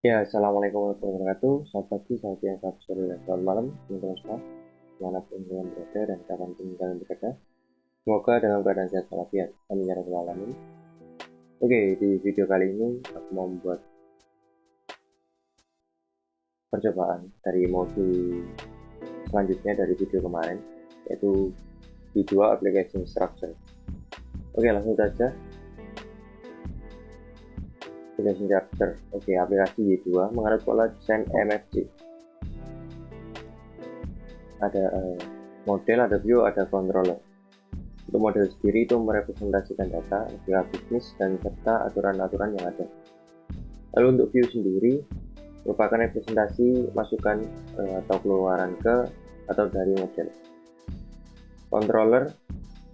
Ya, assalamualaikum warahmatullahi wabarakatuh. Selamat pagi, selamat siang, selamat sore, dan selamat malam, teman-teman semua. Dimanapun kalian berada dan kapanpun kalian berada, semoga dalam keadaan sehat walafiat. Amin ya rabbal alamin. Oke, di video kali ini aku mau membuat percobaan dari modul selanjutnya dari video kemarin, yaitu V2 Application Structure. Oke, langsung saja. Application Structure. Oke, aplikasi V2 menganut pola desain MFC. Ada model, ada view, ada controller. Untuk model sendiri itu merepresentasikan data, logika bisnis, dan serta aturan-aturan yang ada. Lalu untuk view sendiri merupakan representasi masukan atau keluaran ke atau dari model. Controller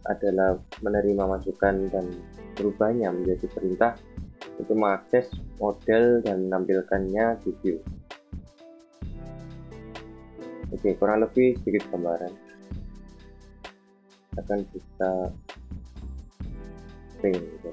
adalah menerima masukan dan merubahnya menjadi perintah untuk mengakses model dan menampilkannya di view. Oke, kurang lebih sedikit gambaran. Akan kita print gitu.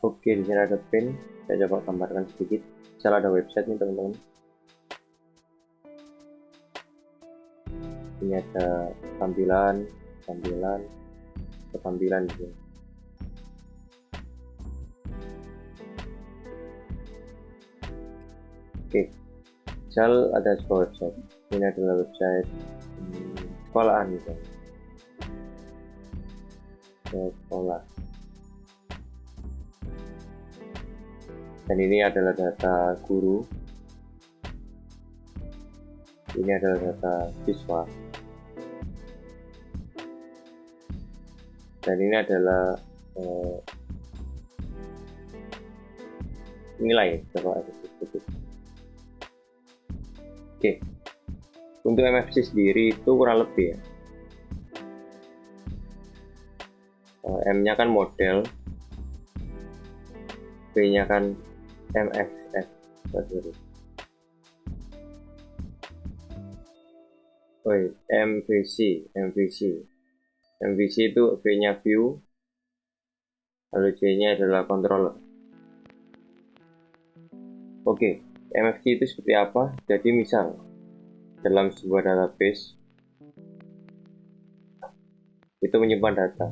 Oke, di sini ada pin. Saya coba gambarkan sedikit. Misal ada website nih teman-teman. Ini ada tampilan gitu. Oke, misal ada sebuah website. Ini adalah website sekolahan gitu. Sekolah. Dan ini adalah data guru. Ini adalah data siswa. Dan ini adalah nilai berapa itu. Oke, untuk MFC sendiri itu kurang lebih ya. M-nya kan model, B-nya kan MXF. MVC itu V-nya view, lalu J-nya adalah controller. Oke, MFC itu seperti apa? Jadi misal dalam sebuah database itu menyimpan data.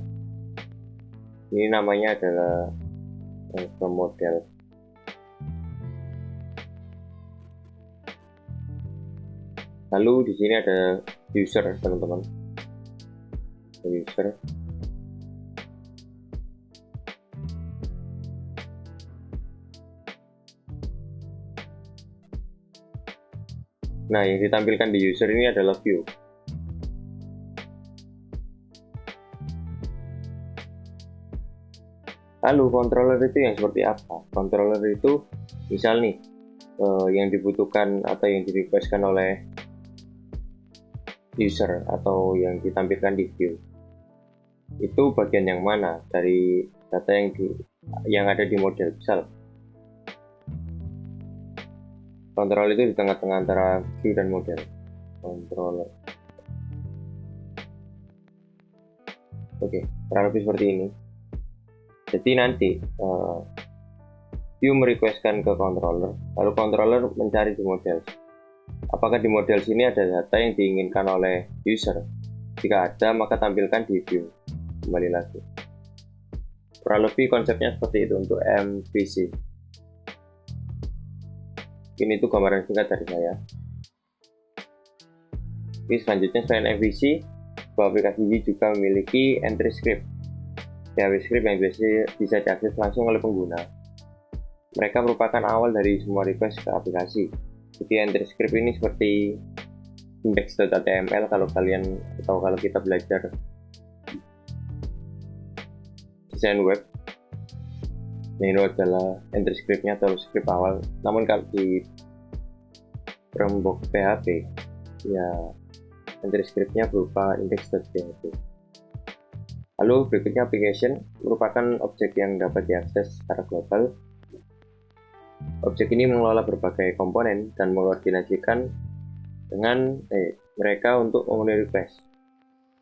Ini namanya adalah model. Lalu di sini ada user, teman-teman. User. Nah, yang ditampilkan di user ini adalah view. Lalu controller itu yang seperti apa? Controller itu misal nih yang dibutuhkan atau yang di-requestkan oleh user atau yang ditampilkan di view. Itu bagian yang mana dari data yang ada di model. Misal controller itu di tengah-tengah antara view dan model. Controller. Oke, kurang lebih seperti ini. Jadi nanti view merequestkan ke controller, lalu controller mencari di model. Apakah di model sini ada data yang diinginkan oleh user? Jika ada, maka tampilkan di view. Kembali lagi. Kurang lebih konsepnya seperti itu untuk MVC. Ini tuh gambaran singkat dari saya. Oke, selanjutnya selain MVC, sebuah aplikasi ini juga memiliki entry script. JavaScript yang bisa diakses langsung oleh pengguna. Mereka merupakan awal dari semua request ke aplikasi. Jadi entry script ini seperti index.html kalau kita belajar desain web. Ini adalah entry scriptnya atau script awal. Namun kalau di framework PHP ya entry script-nya berupa index.php. Lalu berikutnya application merupakan objek yang dapat diakses secara global. Objek ini mengelola berbagai komponen dan mengkoordinasikan dengan mereka untuk memenuhi request.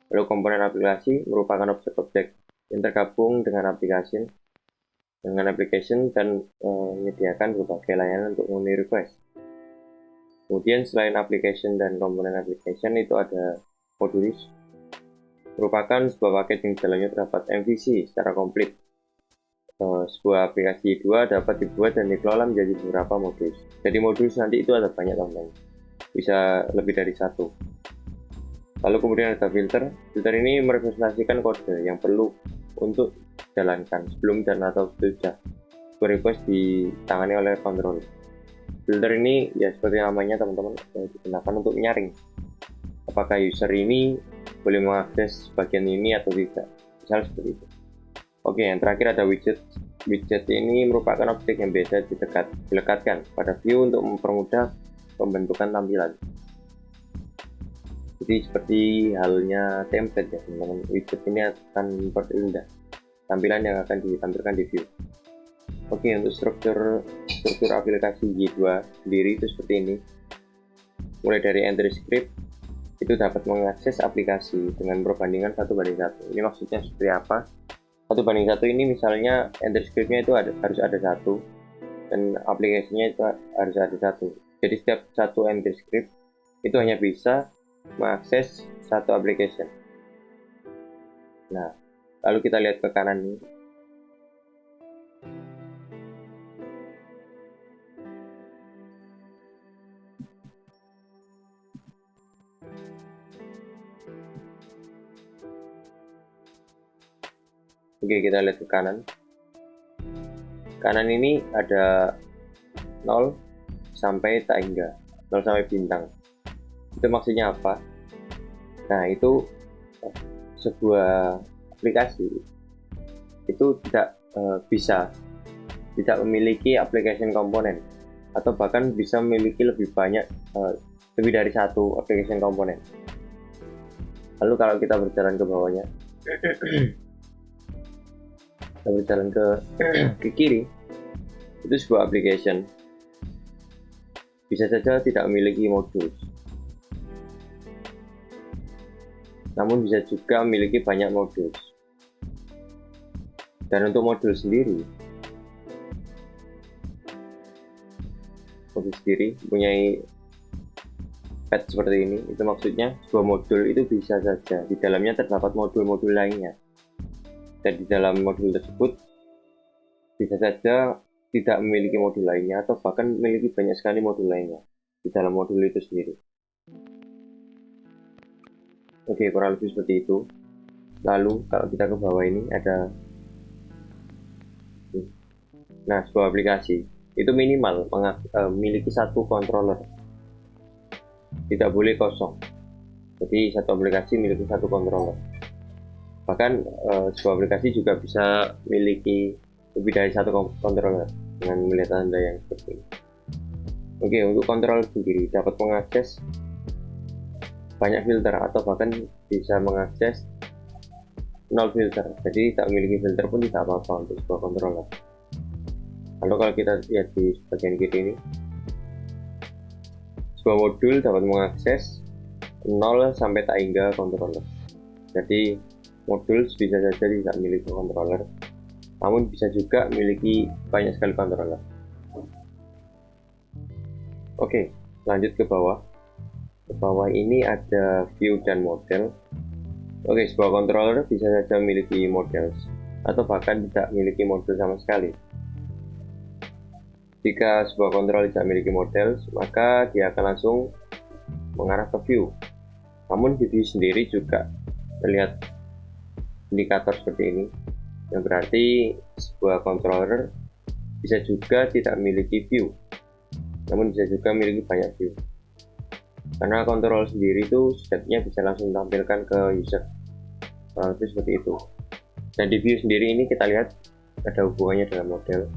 Lalu komponen aplikasi merupakan objek-objek yang tergabung dengan application dan menyediakan berbagai layanan untuk memenuhi request. Kemudian selain application dan komponen application itu ada modules, merupakan sebuah paket yang di dalamnya terdapat MVC secara komplit. Sebuah aplikasi 2 dapat dibuat dan dikelola menjadi beberapa modul. Jadi modul nanti itu ada banyak teman-teman, bisa lebih dari satu. Lalu kemudian ada filter. Filter ini merepresentasikan kode yang perlu untuk dijalankan sebelum dan atau sudah request ditangani oleh controller. Filter ini ya seperti namanya teman-teman, digunakan untuk menyaring apakah user ini boleh mengakses bagian ini atau tidak, misal seperti itu. Oke, yang terakhir ada widget. Widget ini merupakan objek yang biasa dilekatkan pada view untuk mempermudah pembentukan tampilan. Jadi seperti halnya template ya teman-teman, widget ini akan memperindah tampilan yang akan ditampilkan di view. Oke, untuk struktur aplikasi Y2 sendiri itu seperti ini. Mulai dari entry script, itu dapat mengakses aplikasi dengan perbandingan 1:1. Ini maksudnya seperti apa? 1:1 ini misalnya entry scriptnya itu harus ada 1 dan aplikasinya itu harus ada 1. Jadi setiap satu entry script itu hanya bisa mengakses satu application. Nah, lalu kita lihat ke kanan ini. Oke, kita lihat ke kanan. Kanan ini ada 0 sampai tak hingga, 0 sampai bintang. Itu maksudnya apa? Nah, itu sebuah aplikasi itu tidak memiliki application komponen, atau bahkan bisa memiliki lebih dari satu application komponen. Lalu kalau kita berjalan ke bawahnya, kita berjalan ke kiri, itu sebuah application bisa saja tidak memiliki modul, namun bisa juga memiliki banyak modul. Dan untuk modul sendiri mempunyai path seperti ini. Itu maksudnya sebuah modul itu bisa saja di dalamnya terdapat modul-modul lainnya, dan di dalam modul tersebut bisa saja tidak memiliki modul lainnya, atau bahkan memiliki banyak sekali modul lainnya di dalam modul itu sendiri. Oke, kurang lebih seperti itu. Lalu kalau kita ke bawah ini ada, nah, sebuah aplikasi itu minimal memiliki satu controller, tidak boleh kosong. Jadi satu aplikasi memiliki satu controller. Bahkan sebuah aplikasi juga bisa memiliki lebih dari satu controller dengan melihat tanda yang seperti ini. Oke, untuk controller sendiri dapat mengakses banyak filter, atau bahkan bisa mengakses 0 filter. Jadi tak memiliki filter pun tidak apa-apa untuk sebuah controller. Lalu kalau kita lihat di bagian kiri ini, sebuah modul dapat mengakses 0 sampai tak hingga controller. Jadi modul bisa saja tidak memiliki controller, namun bisa juga memiliki banyak sekali controller. Oke, lanjut ke bawah. Ke bawah ini ada view dan model. Oke, sebuah controller bisa saja memiliki models, atau bahkan tidak memiliki model sama sekali. Jika sebuah controller tidak memiliki models, maka dia akan langsung mengarah ke view. Namun di view sendiri juga terlihat indikator seperti ini, yang berarti sebuah controller bisa juga tidak memiliki view, namun bisa juga memiliki banyak view. Karena controller sendiri itu setnya bisa langsung tampilkan ke user, itu seperti itu. Dan di view sendiri ini kita lihat ada hubungannya dengan model.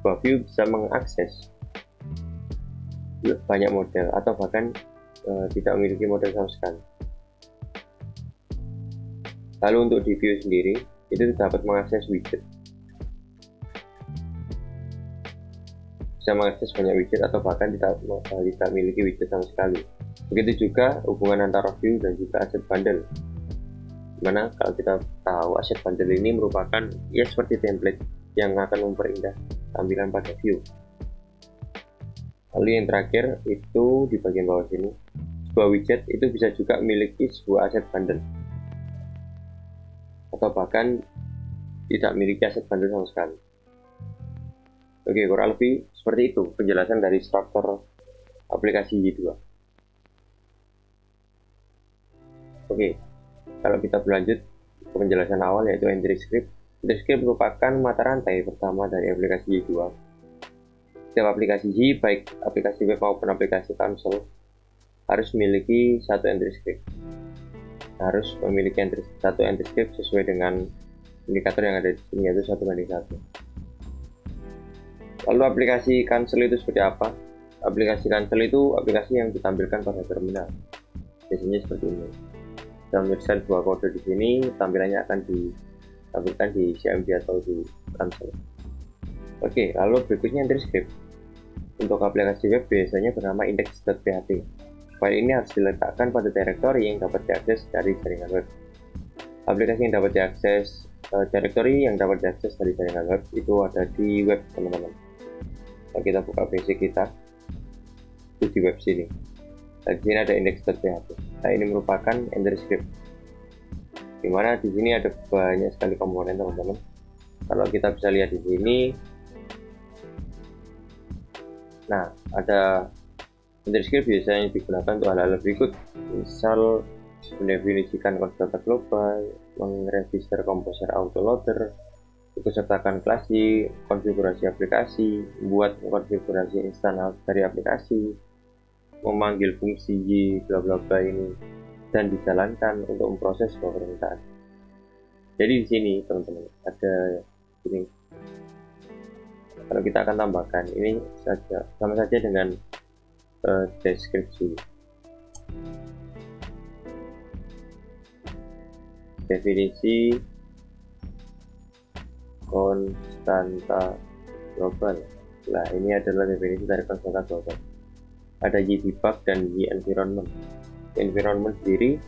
Sebuah view bisa mengakses banyak model, atau bahkan tidak memiliki model sama sekali. Lalu untuk di view sendiri itu dapat mengakses widget, bisa mengakses banyak widget atau bahkan tidak memiliki widget sama sekali. Begitu juga hubungan antara view dan juga aset bundle, dimana kalau kita tahu aset bundle ini merupakan ya seperti template yang akan memperindah tampilan pada view. Lalu yang terakhir itu di bagian bawah sini, sebuah widget itu bisa juga memiliki sebuah aset bundle atau bahkan tidak memiliki aset bundle sama sekali. Oke, kurang lebih seperti itu penjelasan dari struktur aplikasi Y2. Oke, kalau kita berlanjut ke penjelasan awal yaitu entry script. Entry script merupakan mata rantai pertama dari aplikasi Y2. Setiap aplikasi Y, baik aplikasi web maupun aplikasi konsol, harus memiliki satu entry script. Harus memiliki satu entry script sesuai dengan indikator yang ada di sini, yaitu 1:1. Lalu aplikasi cancel itu seperti apa? Aplikasi cancel itu aplikasi yang ditampilkan pada terminal. Biasanya seperti ini. Kita menuliskan sebuah kode di sini, tampilannya akan ditampilkan di CMD atau di cancel. Oke, lalu berikutnya entry script. Untuk aplikasi web biasanya bernama index.php. File ini harus diletakkan pada directory yang dapat diakses dari jaringan web. Aplikasi yang dapat diakses, directory yang dapat diakses dari jaringan web itu ada di web, teman-teman. Kalau kita buka basic kita, itu di web sini. Nah, di sini ada index.php. Nah, ini merupakan entry script. Dimana di sini ada banyak sekali komponen, teman-teman. Kalau kita bisa lihat di sini, nah ada entry script biasanya digunakan untuk hal-hal berikut, misal mendefinisikan konstruksi global, mengregister komposer autoloader, ikutsertakan klasi, konfigurasi aplikasi, membuat konfigurasi instan dari aplikasi, memanggil fungsi Y bla bla bla ini, dan dijalankan untuk memproses sebuah permintaan. Jadi di sini teman-teman ada ini. Kalau kita akan tambahkan ini saja, sama saja dengan deskripsi. Definisi konstanta global. Nah, ini adalah definisi dari konstanta global. Ada Y debug dan Y environment. Environment sendiri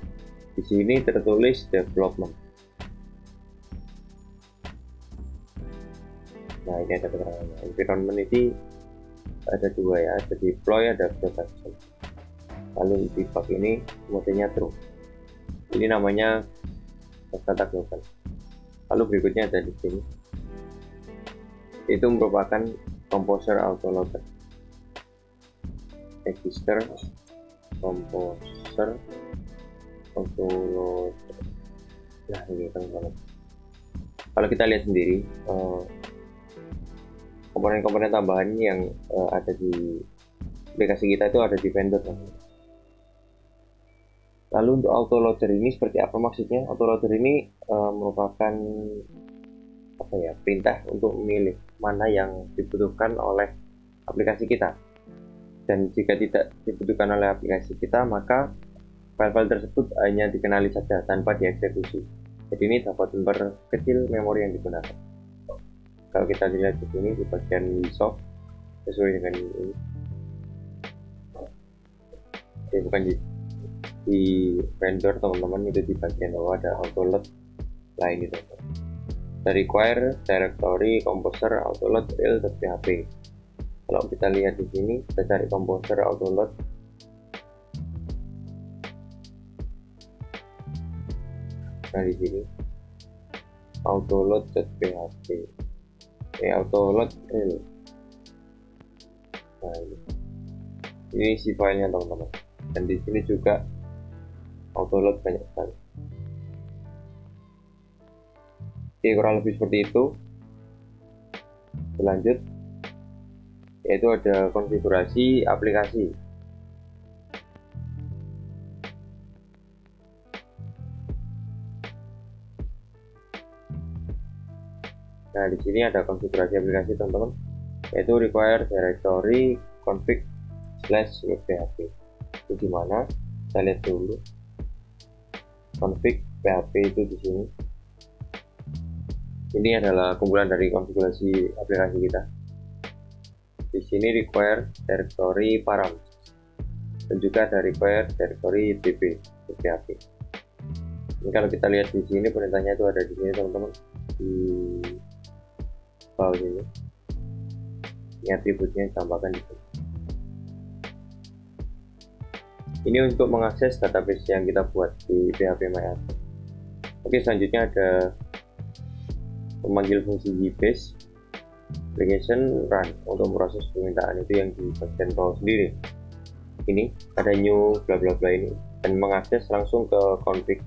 di sini tertulis development. Nah, ini ada keterangannya. Environment ini ada dua ya, ada deploy, ada production. Lalu debug ini modenya true. Ini namanya konstanta global. Lalu berikutnya ada di sini. Itu merupakan composer autoloader. Register composer autoloader. Nah, ini teman-teman. Kalau kita lihat sendiri, komponen-komponen tambahan yang ada di aplikasi kita itu ada di vendor. Lalu untuk autoloader ini seperti apa maksudnya? Autoloader ini merupakan perintah untuk memilih mana yang dibutuhkan oleh aplikasi kita. Dan jika tidak dibutuhkan oleh aplikasi kita, maka file-file tersebut hanya dikenali saja tanpa dieksekusi. Jadi ini dapat memperkecil memori yang digunakan. Kalau kita lihat di sini di bagian resolve sesuai dengan ini. Bukan di vendor teman-teman, itu di bagian bawah ada autoload. Nah ini teman-teman, dari require directory composer autoload real.php. Kalau kita lihat di sini, kita cari composer autoload. Nah di sini autoload.php. Autoload real. Nah ini isi filenya teman-teman. Dan di sini juga autoload banyak sekali. Oke, kurang lebih seperti itu. Berlanjut, yaitu ada konfigurasi aplikasi. Nah, di sini ada konfigurasi aplikasi teman-teman, yaitu require directory config/webphp. itu gimana? Kita lihat dulu config PHP itu di sini. Ini adalah kumpulan dari konfigurasi aplikasi kita. Di sini require directory param dan juga ada require directory db untuk PHP. Ini kalau kita lihat di sini perintahnya itu ada di sini teman-teman, di bawah ini. Ini atributnya ditambahkan di sini. Ini untuk mengakses database yang kita buat di PHP MyAdmin. Oke, selanjutnya ada memanggil fungsi base application run untuk proses permintaan itu yang di bagian bawah sendiri. Ini ada new bla bla bla ini dan mengakses langsung ke config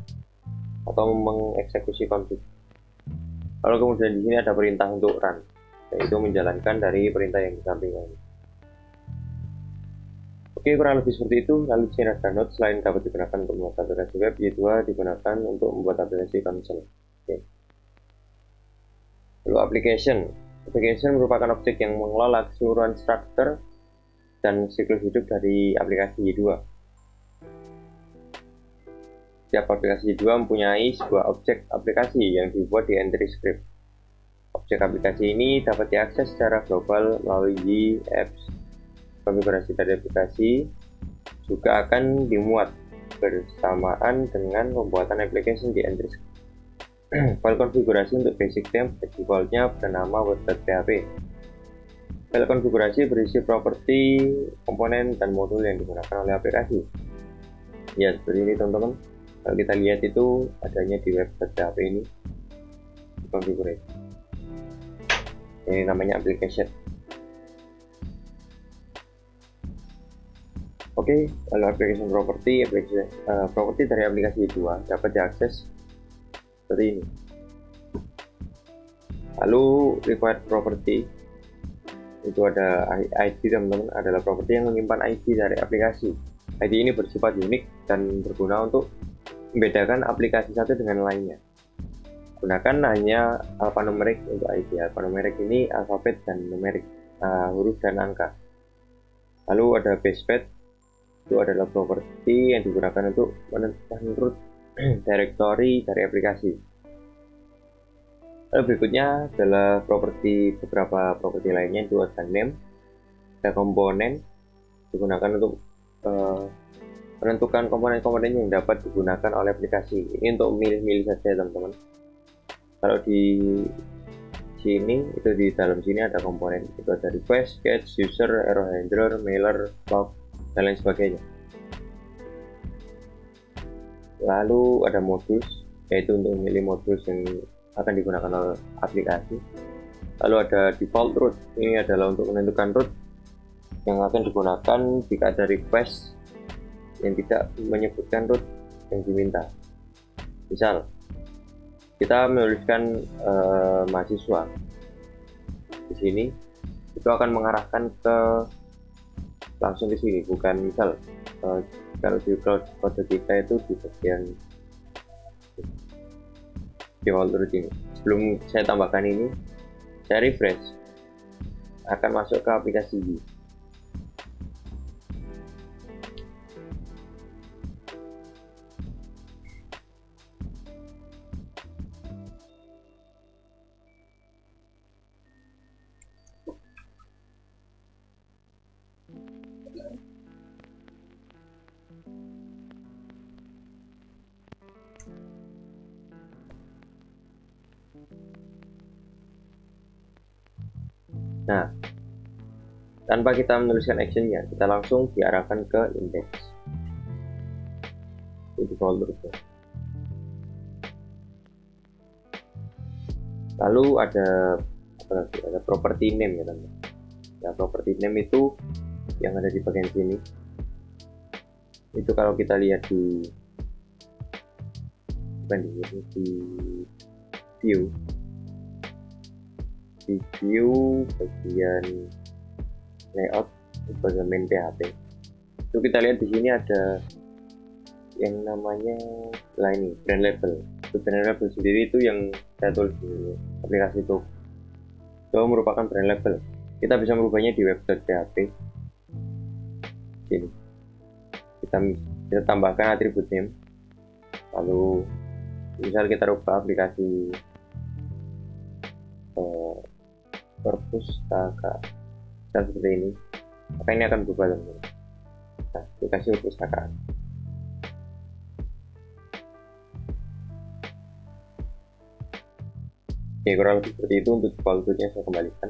atau mengeksekusi config. Kalau kemudian di sini ada perintah untuk run, yaitu menjalankan dari perintah yang disampingkan. Oke, kurang lebih seperti itu. Lalu di sini ada note, selain dapat digunakan untuk membuat aplikasi web, Y2 digunakan untuk membuat aplikasi konsol. Oke. Lalu application merupakan objek yang mengelola keseluruhan struktur dan siklus hidup dari aplikasi Y2. Setiap aplikasi Y2 mempunyai sebuah objek aplikasi yang dibuat di entry script. Objek aplikasi ini dapat diakses secara global melalui Y apps. Konfigurasi dari aplikasi juga akan dimuat bersamaan dengan pembuatan application di entry script. File konfigurasi untuk basic theme defaultnya bernama web.php. File konfigurasi berisi properti, komponen, dan modul yang digunakan oleh aplikasi. Ya, seperti ini teman-teman. Kalau kita lihat itu adanya di web.php ini konfigurasi. Ini namanya application. Oke, lalu application property dari aplikasi 2 dapat diakses seperti ini. Lalu required property itu ada ID teman-teman, adalah properti yang menyimpan ID dari aplikasi. ID ini bersifat unik dan berguna untuk membedakan aplikasi satu dengan lainnya. Gunakan hanya alphanumerik untuk ID. Alphanumerik ini alfabet dan numerik, huruf dan angka. Lalu ada basepath, itu adalah properti yang digunakan untuk menentukan root directory dari aplikasi. Lalu berikutnya adalah beberapa properti lainnya, itu ada name, ada komponen, digunakan untuk menentukan komponen-komponen yang dapat digunakan oleh aplikasi. Ini untuk milih-milih saja teman-teman. Kalau di sini, itu di dalam sini ada komponen, itu ada request, get, user, error handler, mailer, log, dan lain sebagainya. Lalu ada modus, yaitu untuk memilih modus yang akan digunakan oleh aplikasi. Lalu ada default root, ini adalah untuk menentukan root yang akan digunakan jika ada request yang tidak menyebutkan root yang diminta. Misal kita menuliskan mahasiswa di sini, itu akan mengarahkan ke langsung ke sini, bukan misal kalau di kode kita itu di bagian default root ini. Sebelum saya tambahkan ini, saya refresh, akan masuk ke aplikasi Y. Nah, tanpa kita menuliskan actionnya, kita langsung diarahkan ke index. Itu folder itu. Lalu ada property name ya teman. Nah, property name itu yang ada di bagian sini. Itu kalau kita lihat di view bagian layout bagian main PHP, itu kita lihat di sini ada yang namanya ini brand label. Itu brand label sendiri itu yang saya tulis di aplikasi itu merupakan brand label. Kita bisa merubahnya di web.php. Di kita tambahkan atribut name, lalu misal kita rubah aplikasi perpustakaan seperti ini, maka ini akan berubah teman-teman. Nah, aplikasi perpustakaan. Oke, kurang lebih seperti itu. Untuk default nya saya kembalikan.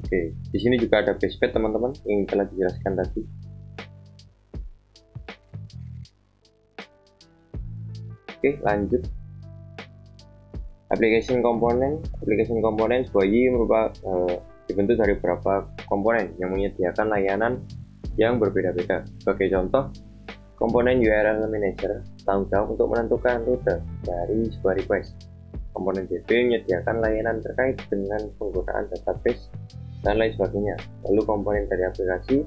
Oke, di sini juga ada basepad teman-teman yang telah dijelaskan tadi. Oke, lanjut. Application component sebuah UI dibentuk dari beberapa komponen yang menyediakan layanan yang berbeda-beda. Sebagai contoh, komponen URL manager tanggung jawab untuk menentukan rute dari sebuah request. Komponen DB menyediakan layanan terkait dengan penggunaan database dan lain sebagainya. Lalu komponen dari aplikasi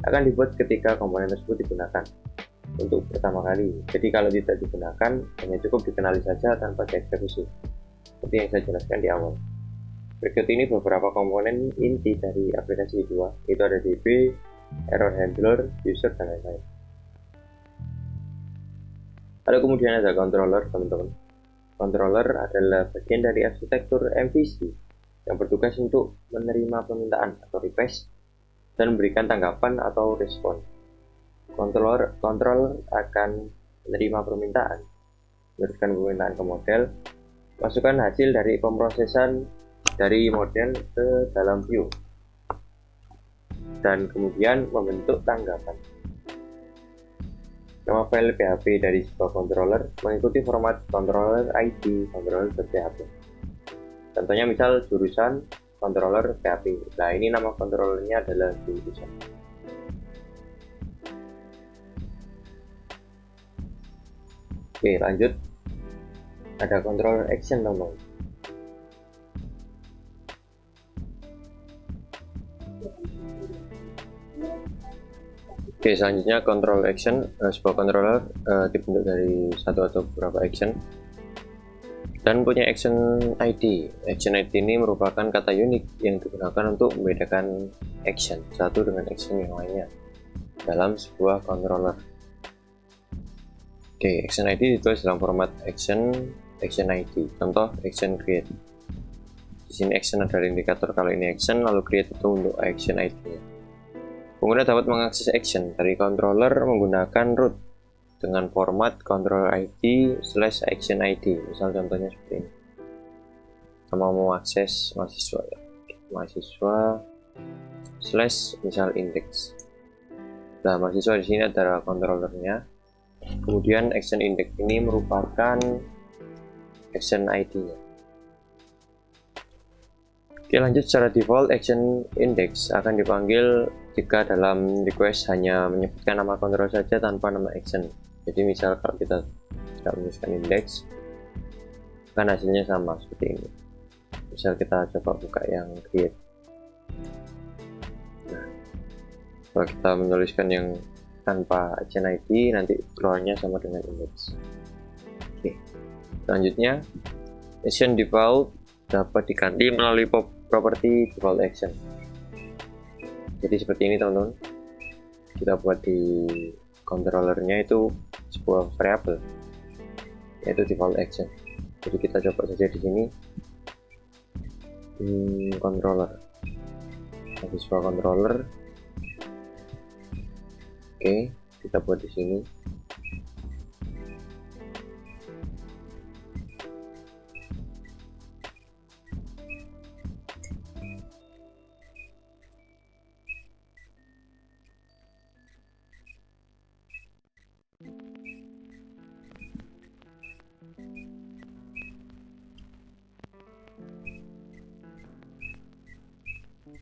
akan dibuat ketika komponen tersebut digunakan untuk pertama kali. Jadi kalau tidak digunakan, hanya cukup dikenali saja tanpa dieksekusi, seperti yang saya jelaskan di awal. Berikut ini beberapa komponen inti dari aplikasi dua, yaitu ada DB, error handler, user, dan lain-lain. Lalu kemudian ada controller teman-teman. Controller adalah bagian dari arsitektur MVC yang bertugas untuk menerima permintaan atau request dan memberikan tanggapan atau respon. Controller akan menerima permintaan, meneruskan permintaan ke model, masukkan hasil dari pemrosesan dari model ke dalam view, dan kemudian membentuk tanggapan. Nama file PHP dari sebuah controller mengikuti format controller ID controller.php. Contohnya misal jurusan controller PHP. Nah, ini nama controllernya adalah jurusan. Oke, lanjut. Ada controller action teman-teman. Oke, selanjutnya control action. Sebuah controller dibentuk dari satu atau beberapa action dan punya action ID. Action ID ini merupakan kata unik yang digunakan untuk membedakan action satu dengan action yang lainnya dalam sebuah controller. Oke, action ID ditulis dalam format action ID. Contoh action create. Di sini action adalah indikator kalau ini action, lalu create itu untuk action ID-nya. Pengguna dapat mengakses action dari controller menggunakan root dengan format controller ID/action ID. Misal contohnya seperti ini. Kita mau mengakses mahasiswa /misal index. Nah, mahasiswa di sini adalah controllernya. Kemudian action index ini merupakan action ID-nya. Oke, lanjut. Secara default action index akan dipanggil jika dalam request hanya menyebutkan nama controller saja tanpa nama action. Jadi misal kalau kita tidak menuliskan index, kan hasilnya sama seperti ini. Misal kita coba buka yang create. Nah, kalau kita menuliskan yang tanpa action ID, nanti keluarnya sama dengan index. Oke, selanjutnya action default dapat diganti melalui properti default action. Jadi seperti ini teman-teman, kita buat di controllernya itu sebuah variabel yaitu default action. Jadi kita coba saja di sini controller, ada sebuah controller. Oke, kita buat di sini.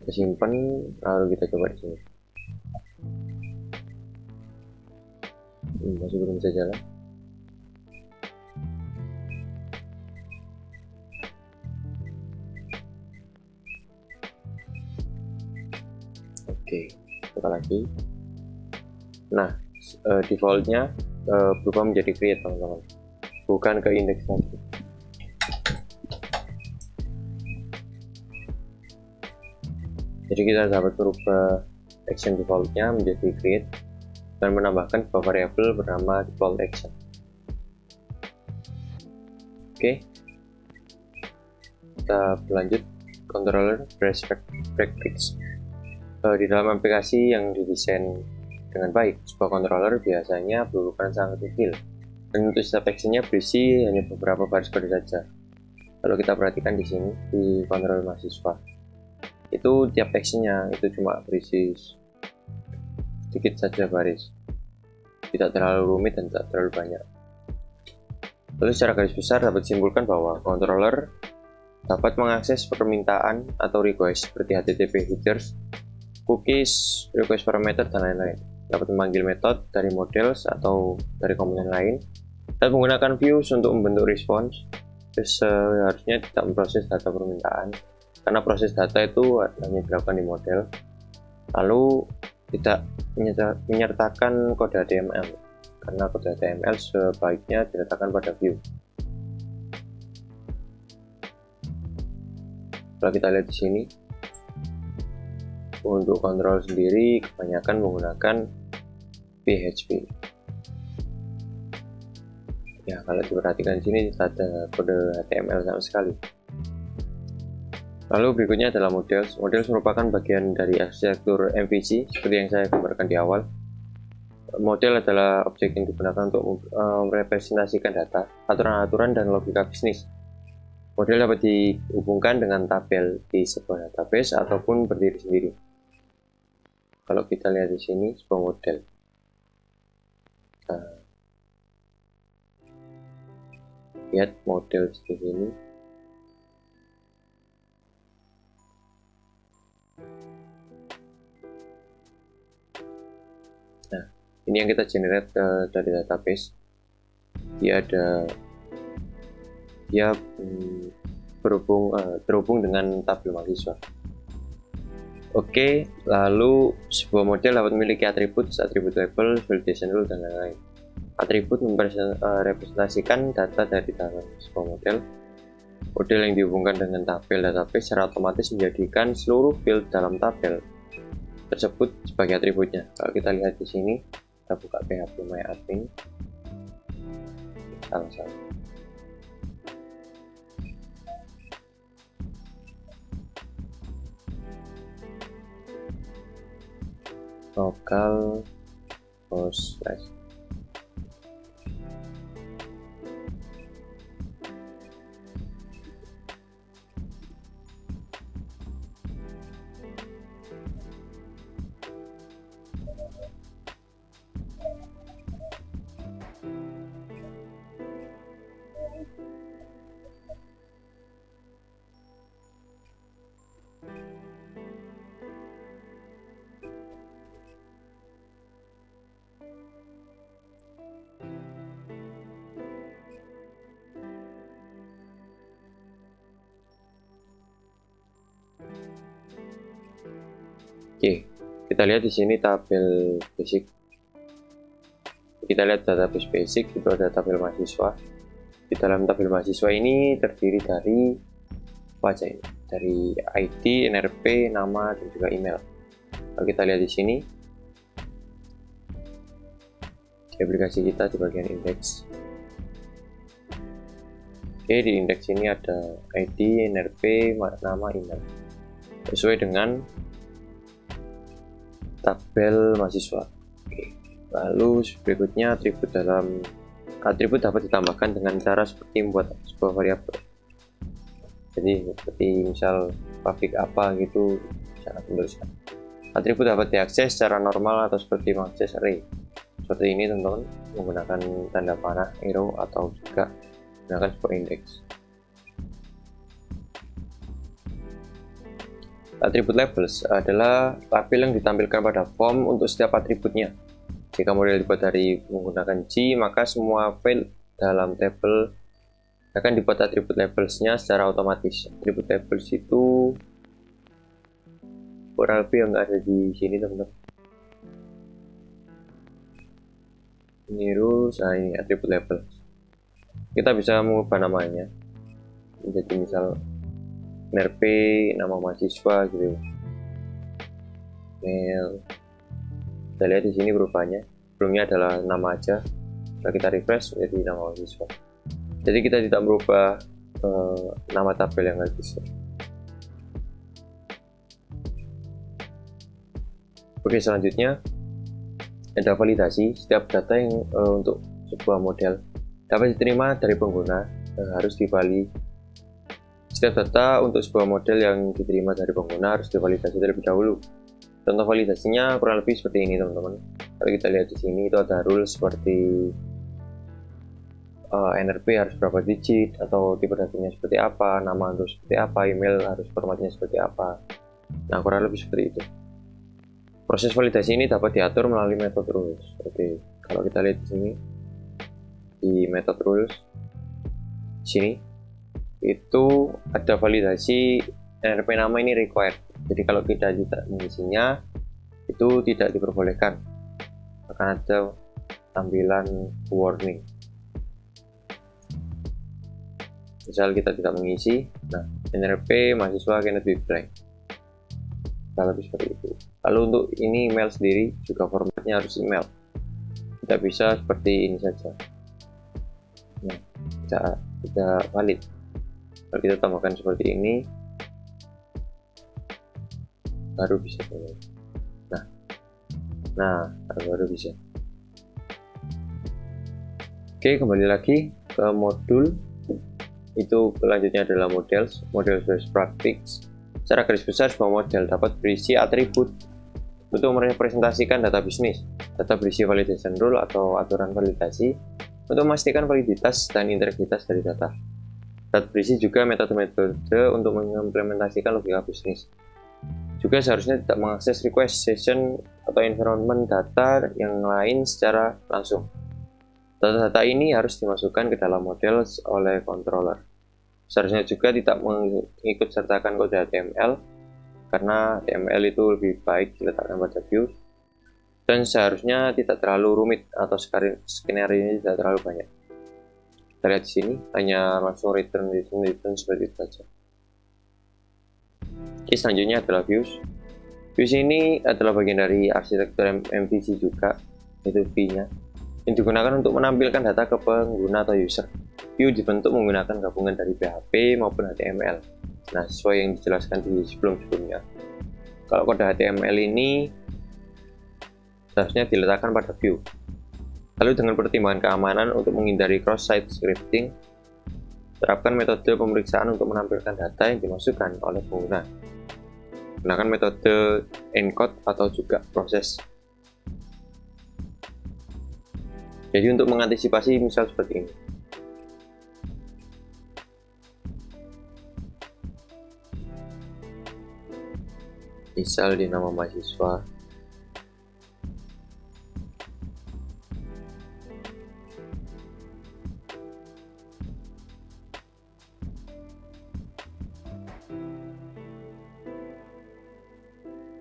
Kita simpan, lalu kita coba di sini. Masih belum bisa jalan. Oke, coba lagi. Nah, defaultnya berubah menjadi create teman-teman, bukan ke index lagi. Jadi kita dapat berubah action defaultnya menjadi create dan menambahkan sebuah variabel bernama default action. Oke, kita berlanjut. Controller best practice. Di dalam aplikasi yang didesain dengan baik, sebuah controller biasanya berukuran sangat kecil dan untuk setiap actionnya berisi hanya beberapa baris kode saja. Kalau kita perhatikan di sini di controller mahasiswa, itu tiap actionnya itu cuma berisi sedikit saja baris, tidak terlalu rumit dan tidak terlalu banyak. Lalu secara garis besar dapat disimpulkan bahwa controller dapat mengakses permintaan atau request seperti HTTP headers, cookies, request parameter, dan lain-lain. Dapat memanggil metode dari models atau dari komponen lain dan menggunakan views untuk membentuk response. Seharusnya tidak memproses data permintaan karena proses data itu hanya dilakukan di model, lalu tidak menyertakan kode HTML karena kode HTML sebaiknya diletakkan pada view. Kalau kita lihat di sini, untuk kontrol sendiri kebanyakan menggunakan PHP. Ya, kalau diperhatikan di sini tidak ada kode HTML sama sekali. Lalu berikutnya adalah models. Models merupakan bagian dari arsitektur MVC seperti yang saya gambarkan di awal. Model adalah objek yang digunakan untuk merepresentasikan data, aturan-aturan, dan logika bisnis. Model dapat dihubungkan dengan tabel di sebuah database ataupun berdiri sendiri. Kalau kita lihat di sini sebuah model, lihat model di sini. Nah, ini yang kita generate dari database. Dia terhubung dengan tabel mahasiswa. Oke, lalu sebuah model dapat memiliki atribut label, validation rule, dan lain-lain. Atribut merepresentasikan data dari dalam sebuah model. Model yang dihubungkan dengan tabel database secara otomatis menjadikan seluruh field dalam tabel tersebut sebagai atributnya. Kalau kita lihat di sini, kita buka PHP MyAdmin. Salah. Local host slash. Oke, kita lihat di sini tabel basic. Kita lihat database basic, itu ada tabel mahasiswa. Di dalam tabel mahasiswa ini terdiri dari apa aja ini? Dari ID, NRP, nama, dan juga email. Kalau kita lihat di sini, di aplikasi kita di bagian indeks. Oke, di indeks ini ada ID, NRP, nama, email. Sesuai dengan tabel mahasiswa. Oke. Lalu berikutnya atribut dapat ditambahkan dengan cara seperti membuat sebuah variabel. Jadi seperti misal public apa gitu, cara menuliskan. Atribut dapat diakses secara normal atau seperti mengakses array. Seperti ini teman-teman, menggunakan tanda panah, arrow, atau juga menggunakan sebuah indeks. Atribut labels adalah label yang ditampilkan pada form untuk setiap atributnya. Jika model dibuat dari menggunakan G, maka semua field dalam tabel akan dibuat atribut labelsnya secara otomatis. Atribut labels itu kurang lebih yang ada di sini teman-teman. Ini rules, ini atribut label. Kita bisa mengubah namanya menjadi misal NRP, nama mahasiswa gitu, mail, Kita lihat di sini perubahannya. Sebelumnya adalah nama aja. Kalau kita refresh menjadi nama mahasiswa. Jadi kita tidak merubah nama tabel yang register. Oke, selanjutnya ada validasi. Setiap data yang untuk sebuah model dapat diterima dari pengguna harus divalidasi. Setiap data untuk sebuah model yang diterima dari pengguna harus divalidasi terlebih dahulu. Contoh validasinya kurang lebih seperti ini, teman-teman. Kalau kita lihat di sini itu ada rules seperti NRP harus berapa digit, atau tipe datanya seperti apa, nama harus seperti apa, email harus formatnya seperti apa. Nah, kurang lebih seperti itu. Proses validasi ini dapat diatur melalui method rules. Oke, kalau kita lihat di sini di method rules sini itu ada validasi NRP nama ini required. Jadi kalau kita tidak mengisinya itu tidak diperbolehkan, akan ada tampilan warning. Misal kita tidak mengisi, nah NRP mahasiswa cannot be blank. Lebih seperti itu. Lalu untuk ini email sendiri juga formatnya harus email, tidak bisa seperti ini saja. Nah, tidak valid. Kalau kita tambahkan seperti ini baru bisa. Nah baru bisa. Oke, kembali lagi ke modul. Itu selanjutnya adalah model best practice. Secara garis besar, sebuah model dapat berisi atribut untuk merepresentasikan data bisnis. Data berisi validation rule atau aturan validasi untuk memastikan validitas dan integritas dari data. Data berisi juga metode-metode untuk mengimplementasikan logika bisnis. Juga seharusnya tidak mengakses request, session, atau environment data yang lain secara langsung. Data-data ini harus dimasukkan ke dalam model oleh controller. Seharusnya juga tidak mengikut sertakan kode HTML, karena HTML itu lebih baik diletakkan pada view, dan seharusnya tidak terlalu rumit atau skenario ini tidak terlalu banyak. Kita lihat di sini hanya langsung return seperti itu saja. Oke, selanjutnya adalah views. Views ini adalah bagian dari arsitektur MVC juga, itu V-nya, yang digunakan untuk menampilkan data ke pengguna atau user. View dibentuk menggunakan gabungan dari PHP maupun HTML. Nah, sesuai yang dijelaskan di sebelumnya. Kalau kode HTML ini seharusnya diletakkan pada view. Lalu dengan pertimbangan keamanan untuk menghindari cross-site scripting, terapkan metode pemeriksaan untuk menampilkan data yang dimasukkan oleh pengguna. Gunakan metode encode atau juga proses. Jadi untuk mengantisipasi misal seperti ini. Misal di nama mahasiswa.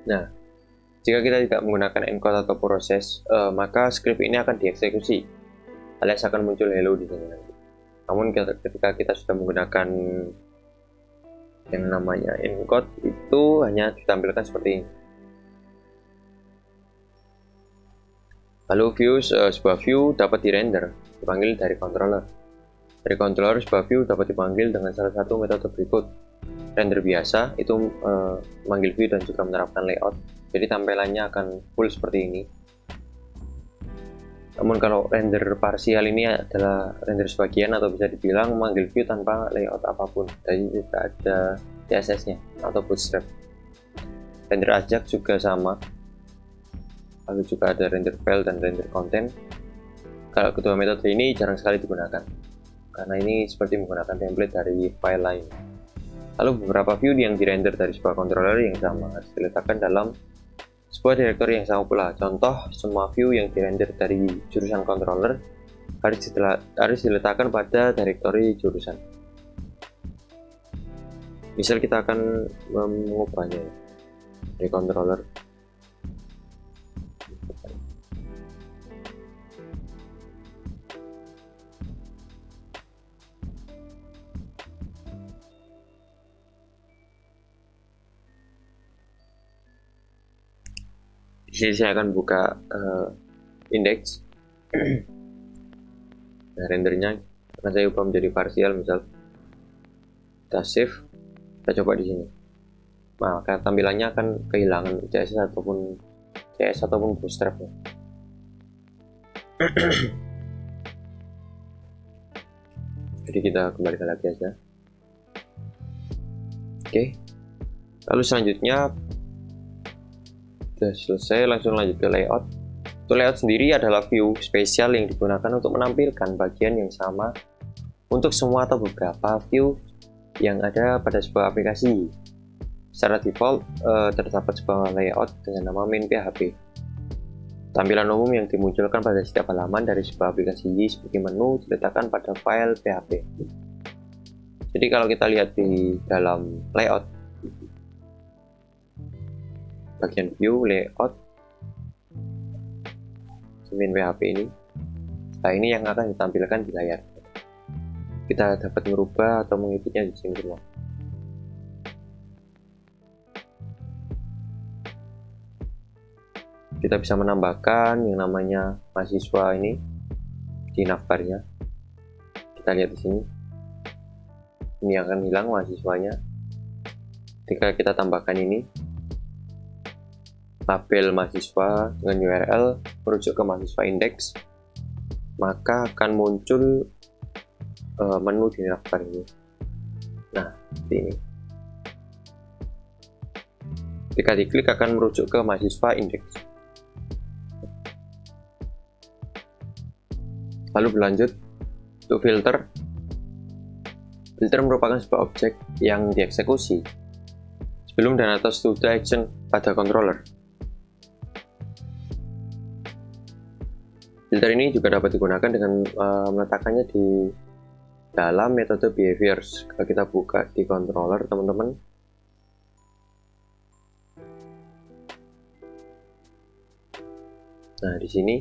Nah, jika kita tidak menggunakan encode atau proses, maka script ini akan dieksekusi, alias akan muncul hello di sini nanti. Namun ketika kita sudah menggunakan yang namanya encode, itu hanya ditampilkan seperti ini. Lalu views, sebuah view dapat dirender, dipanggil dari controller. Dari controller, sebuah view dapat dipanggil dengan salah satu metode berikut. Render biasa itu memanggil view dan juga menerapkan layout, jadi tampilannya akan full seperti ini. Namun kalau render parsial ini adalah render sebagian atau bisa dibilang memanggil view tanpa layout apapun, jadi tidak ada CSS-nya atau bootstrap. Render ajak juga sama, lalu juga ada render file dan render content. Kalau kedua metode ini jarang sekali digunakan, karena ini seperti menggunakan template dari file lain. Lalu beberapa view yang dirender dari sebuah controller yang sama harus diletakkan dalam sebuah direktori yang sama pula. Contoh, semua view yang dirender dari jurusan controller harus diletakkan pada direktori jurusan. Misal kita akan mengubahnya dari controller. Di sini saya akan buka index. Nah, rendernya akan saya ubah menjadi parsial, misal kita save, kita coba di sini. Maka tampilannya akan kehilangan CSS ataupun bootstrapnya. Jadi kita kembalikan lagi aja. Oke. Lalu selanjutnya sudah selesai, langsung lanjut ke layout. Untuk layout sendiri adalah view spesial yang digunakan untuk menampilkan bagian yang sama untuk semua atau beberapa view yang ada pada sebuah aplikasi. Secara default terdapat sebuah layout dengan nama main PHP. Tampilan umum yang dimunculkan pada setiap halaman dari sebuah aplikasi seperti menu diletakkan pada file PHP. Jadi kalau kita lihat di dalam layout, bagian view layout main PHP ini, nah ini yang akan ditampilkan di layar. Kita dapat merubah atau mengeditnya di sini semua. Kita bisa menambahkan yang namanya mahasiswa ini di navbarnya. Kita lihat di sini. Ini akan hilang mahasiswanya. Ketika kita tambahkan ini, label mahasiswa dengan URL merujuk ke mahasiswa index, maka akan muncul menu di navbar ini. Nah, seperti ini. Ketika diklik akan merujuk ke mahasiswa index. Lalu berlanjut untuk filter. Filter merupakan sebuah objek yang dieksekusi sebelum dan atau sesudah action pada controller. Filter ini juga dapat digunakan dengan meletakkannya di dalam metode behaviors. Kalau kita buka di controller, teman-teman, nah di sini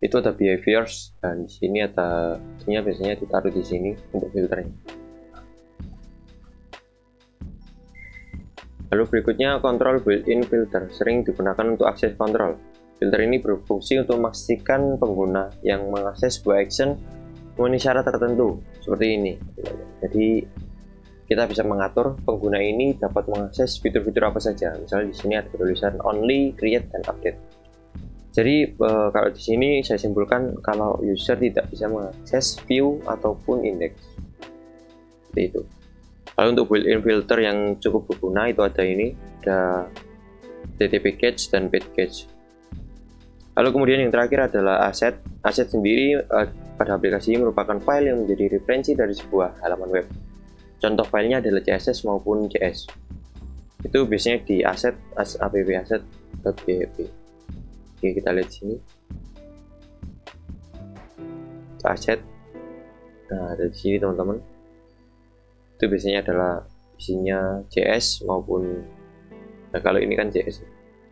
itu ada behaviors, dan di sini ada biasanya ditaruh di sini untuk filternya. Lalu berikutnya control built-in filter sering digunakan untuk akses kontrol. Filter ini berfungsi untuk memastikan pengguna yang mengakses sebuah action memenuhi syarat tertentu seperti ini. Jadi kita bisa mengatur pengguna ini dapat mengakses fitur-fitur apa saja. Misalnya di sini ada tulisan only, create, dan update. Jadi kalau di sini saya simpulkan kalau user tidak bisa mengakses view ataupun index. Seperti itu. Lalu untuk built-in filter yang cukup berguna itu ada ini, ada TTP cache dan page cache. Lalu kemudian yang terakhir adalah asset. Asset sendiri pada aplikasi ini merupakan file yang menjadi referensi dari sebuah halaman web. Contoh filenya adalah CSS maupun JS. Itu biasanya di asset, app-asset.php. Oke, kita lihat sini. Asset. Nah, ada di sini teman-teman. Itu biasanya adalah isinya JS maupun, nah kalau ini kan JS.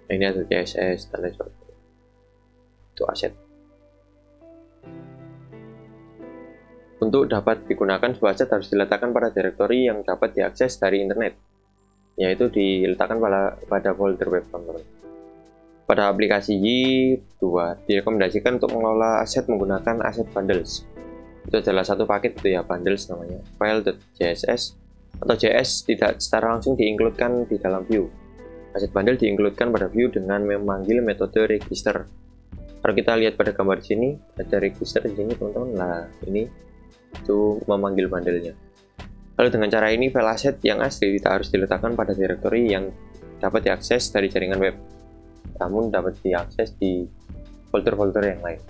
Nah, ini ada CSS dan lain sebagainya. Itu aset. Untuk dapat digunakan sebuah aset harus diletakkan pada direktori yang dapat diakses dari internet, yaitu diletakkan pada folder web, teman-teman. Pada aplikasi Y2 direkomendasikan untuk mengelola aset menggunakan aset bundles. Itu adalah satu paket itu ya, bundles namanya, file.css atau JS tidak secara langsung diinkludkan di dalam view. Aset bundle diinkludkan pada view dengan memanggil metode register. Kalau kita lihat pada gambar di sini ada register di sini, teman-teman. Nah, ini itu memanggil bundle-nya. Lalu dengan cara ini file aset yang asli tidak harus diletakkan pada direktori yang dapat diakses dari jaringan web, namun dapat diakses di folder-folder yang lain.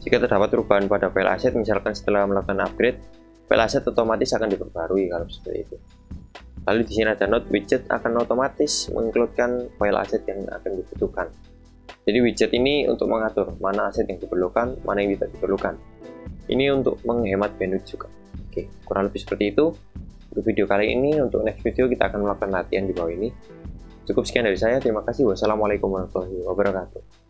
Jika terdapat perubahan pada file aset, misalkan setelah melakukan upgrade, file aset otomatis akan diperbarui kalau seperti itu. Lalu di sini ada note widget akan otomatis mengincludekan file aset yang akan dibutuhkan. Jadi widget ini untuk mengatur mana aset yang diperlukan, mana yang tidak diperlukan. Ini untuk menghemat bandwidth juga. Oke, kurang lebih seperti itu untuk video kali ini. Untuk next video kita akan melakukan latihan di bawah ini. Cukup sekian dari saya, terima kasih. Wassalamualaikum warahmatullahi wabarakatuh.